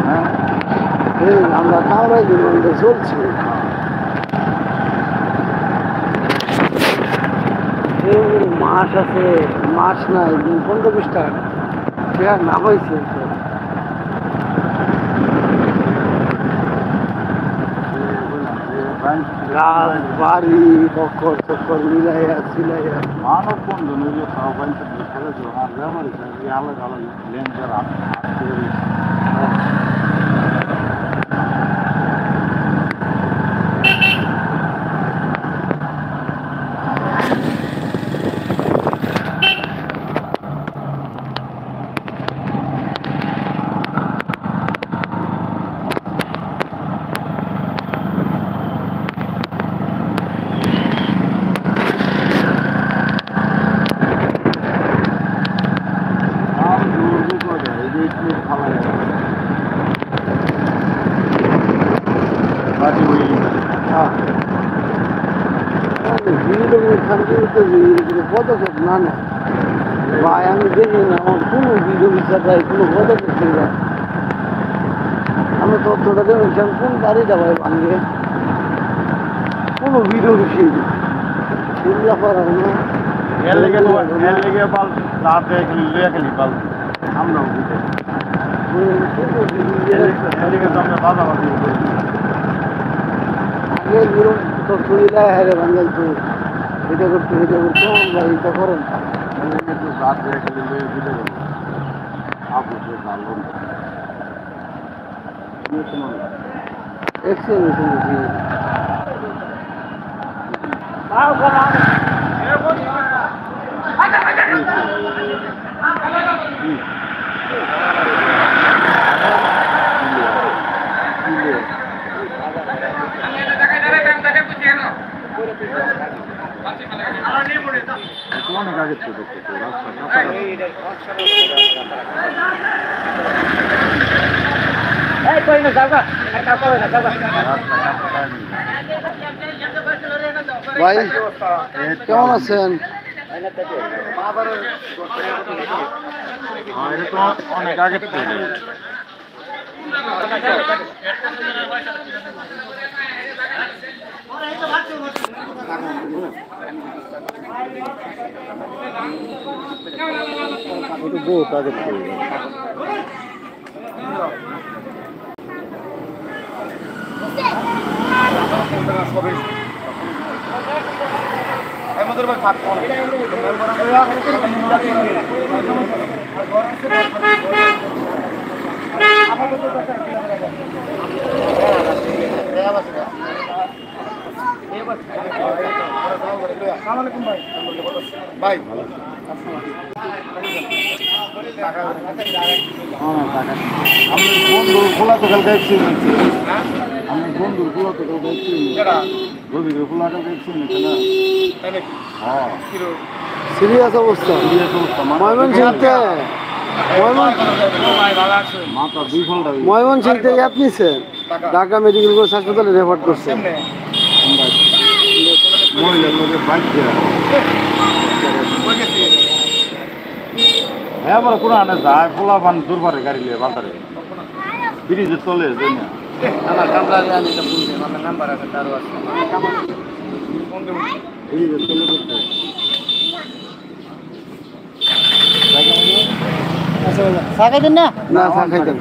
হ্যাঁ আমরা কাউরাই বিমানটা চলছি মাছ আছে মাছ নাই 15-20 টাকা চেয়ার না হয়েছে গাছ বাড়ি বকর চক্কর মিলাইয়া সিলাইয়া মানব বন্ধন হইলে তাও বাইনটা করে দিও আর ব্যবহার হিসাবে আলাদা আলাদা লেন্সের হাত পদক্ষেপ না না ভাই আমি দেখি না আমার কোনো ভিডিও বিচার কোনো পদক্ষেপ ছিল না আমি তথ্যটা দেখেছিলাম কোন বাড়িটা ভাই ভাঙে কোনো ভিডিও বিষয় চিন্তা করার না এর লেগে বাল রাতে লিয়ে খেলি বাল আমরাও বুঝে এর লেগে তো আমরা বাজাবাজি করি আগে এরকম তো চুরিলাই হারে ভাঙাল তো এটা করতে আমরা এটা করেন একটু রাতে খেলি লিয়ে বুঝে গেল আপু যে ভালো অনেক আগে তো ভাই কেমন আছেন অনেক আগে বহুত আগে আমাদের ভাই খাট ভাই আমি বন্ধু খোলা তো কাল দেখছি আমি বন্ধু খোলা তো কাল দেখছি রবিকে খোলা তো দেখছি না হ্যাঁ সিরিয়াস অবস্থা মাথা দুই ঘন্টা ময়মনসিংহ আপনিছে ঢাকা মেডিকেল কলেজ হাসপাতালে রেফার করছে মহিলার মধ্যে বাইক হ্যাঁ আমার কোনো আনে যায় পোলা বান দুর্বারে গাড়ি লিয়ে বাজারে ব্রিজে চলে যাই না ব্রিজে চলে করতে চা খাইতেন না চা খাইতেন